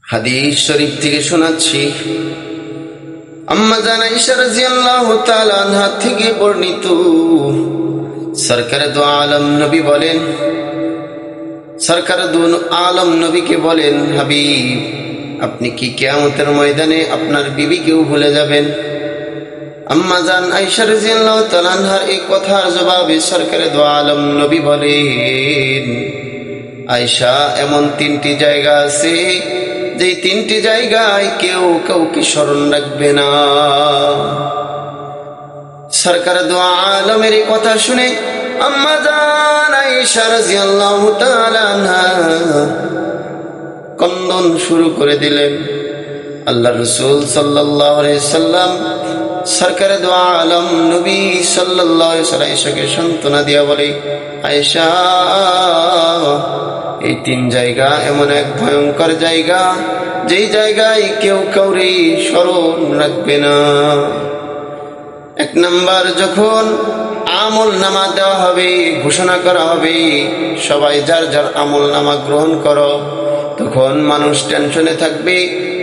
হাদিস শরীফ থেকে শোনাচ্ছি, আম্মা জান আয়েশা রাদিয়াল্লাহু তাআলা আনহা থেকে বর্ণিত, সরকারে দু আলম নবী বলেন, সরকারে দু আলম নবীকে বলেন, হাবিব, আপনি কি কিয়ামতের ময়দানে আপনার বিবিকেও ভুলে যাবেন? আম্মা জান আয়েশা রাদিয়াল্লাহু তাআলা আনহার এই কথার জবাবে সরকারে দু আলম নবী বলেন, আয়েশা, এমন তিনটি জায়গা আছে যে তিনটি জায়গায় কেউ কাউকে স্মরণ রাখবে না। সরকার দু আলমের কথা শুনে আম্মা জান আয়েশা রাদিয়াল্লাহু তাআলা আনহা কন্দন শুরু করে দিলেন। আল্লাহ রাসূল সাল্লাল্লাহু আলাইহি সাল্লাম সরকার দু আলম নবী সাল্লাল্লাহু আলাইহি ওয়াসাল্লামকে সান্ত্বনা দিয়া বলে, আয়েশা, এই তিন জায়গা এমন এক ভয়ঙ্কর জায়গা যেই জায়গায় কেউ কাউরে স্মরণ রাখবে না। এক নাম্বার, যখন আমল নামা দেওয়া হবে, ঘোষণা করা হবে সবাই যার যার আমল নামা গ্রহণ করো, তখন মানুষ টেনশনে থাকবে,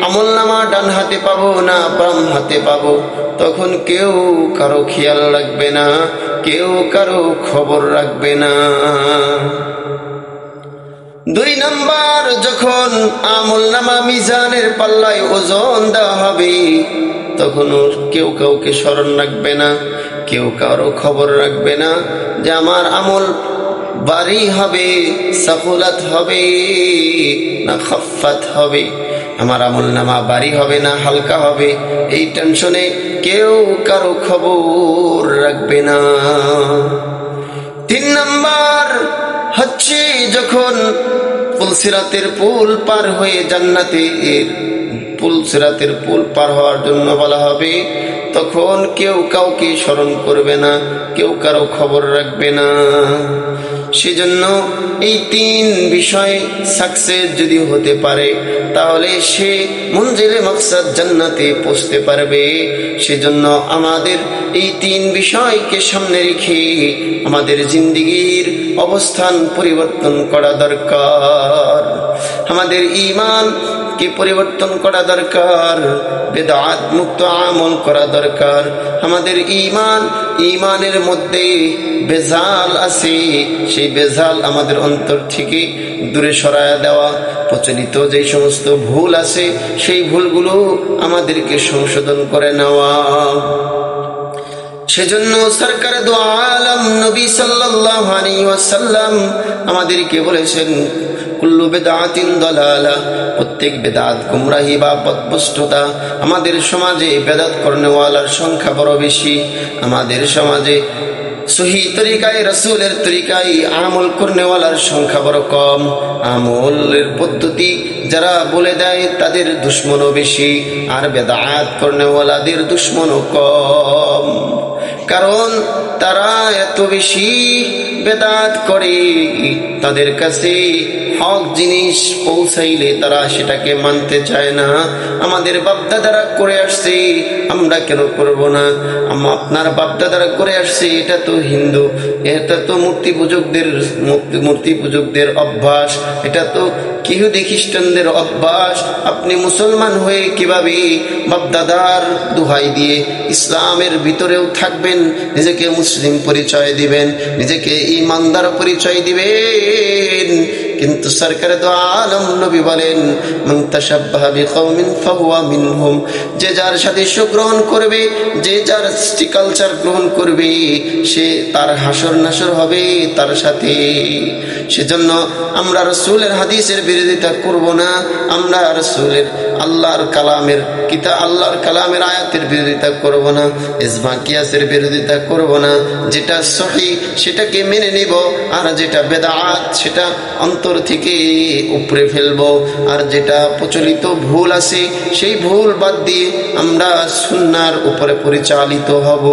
আমল নামা ডান হাতে পাবো না বাম হাতে পাবো। তখন কেউ কারো খেয়াল রাখবে না, কেউ কারো খবর রাখবে না। দুই নাম্বার, যখন আমল নামা মিজানের পাল্লায় ওজন দেওয়া হবে, তখন কেউ কাউকে স্মরণ রাখবে না, কেউ কারো খবর রাখবে না যে আমার আমল ভারী হবে, সাকুলাত হবে না খাফফাত হবে, আমার আমল নামা ভারী হবে না হালকা হবে, এই টেনশনে কেউ কারো খবর রাখবে না। তিন নাম্বার হচ্ছে, যখন পুলসিরাতের পুল পার হয়ে জান্নাতের পুলসিরাতের পুল পার হওয়ার জন্য বলা হবে, তখন কেউ কাউকে স্মরণ করবে না, কেউ কারো খবর রাখবে না। সেজন্য এই তিন বিষয় সাকসেস যদি হতে পারে, তাহলে সে মঞ্জিলে মাকসাদ জান্নাতে পৌঁছতে পারবে। সেজন্য আমাদের এই তিন বিষয়কে সামনে রেখে আমাদের জিন্দেগির অবস্থান পরিবর্তন করা দরকার। আমাদের ঈমান কে পরিবর্তন করা দরকার, বেদাত মুক্ত আমল করা দরকার। আমাদের ঈমানের মধ্যে বেজাল আছে, সেই বেজাল আমাদের অন্তর থেকে দূরে সরায়া দেওয়া। প্রচলিত যে সমস্ত ভুল আছে, সেই ভুলগুলো আমাদেরকে সংশোধন করে নেওয়া। সেজন্য সরকার দু আলম নবী সাল্লাল্লাহু আলাইহি ওয়াসাল্লাম আমাদেরকে বলেছেন, কুল্লু বিদআতিন দালালা, প্রত্যেক বেদাত গুমরাহি বা পথভ্রষ্টতা। আমাদের সমাজে বেদাত করনেওয়ালার সংখ্যা বড় বেশি। আমাদের সমাজে সহি তরিকায় রাসূলের তরিকায় আমল করনেওয়ালার সংখ্যা বড় কম। আমলের পদ্ধতি যারা বলে দেয় তাদের দুশমনও বেশি, আর বেদাত করনেওয়ালাদের দুশমনও কম। কারণ তারা এত বেশি বেদাত করে, তাদের কাছে হক জিনিস পৌঁছাইলে তারা সেটাকে মানতে চায় না। আমাদের বাপদাদারা করে আসছে, আমরা কেন করব না? আপনার বাপদাদারা করে আসছে, এটা তো হিন্দু, এটা তো মূর্তি পূজকদের অভ্যাস, এটা তো ইহুদি খ্রিস্টানদের অভ্যাস। আপনি মুসলমান হয়ে কিভাবে বাপদাদার দোহাই দিয়ে ইসলামের ভিতরেও থাকবেন, নিজেকে মুসলিম পরিচয় দিবেন, নিজেকে ঈমানদার পরিচয় দিবেন? কিন্তু সরকারে দু আলম নবী বলেন, মান তাশাব্বাহা বিকওমিন ফাহুয়া মিনহুম, যে যার সাদৃশ্য গ্রহণ করবে, যে যার কালচার গ্রহণ করবে, সে তার হাসর নাসর হবে তার সাথে। সেজন্য আমরা রাসূলের হাদিসের বিরোধিতা করব না, আমরা রাসূলের আল্লাহর কালামের আয়াতের বিরোধিতা করব না, ইজমা কিয়াসের বিরোধিতা করব না। যেটা সহিহ সেটাকে মেনে নেব, আর যেটা বেদাত সেটা অন্তর থেকে উপরে ফেলবো। আর যেটা প্রচলিত ভুল আছে, সেই ভুল বাদ দিয়ে আমরা সুন্নাহর উপরে পরিচালিত হব।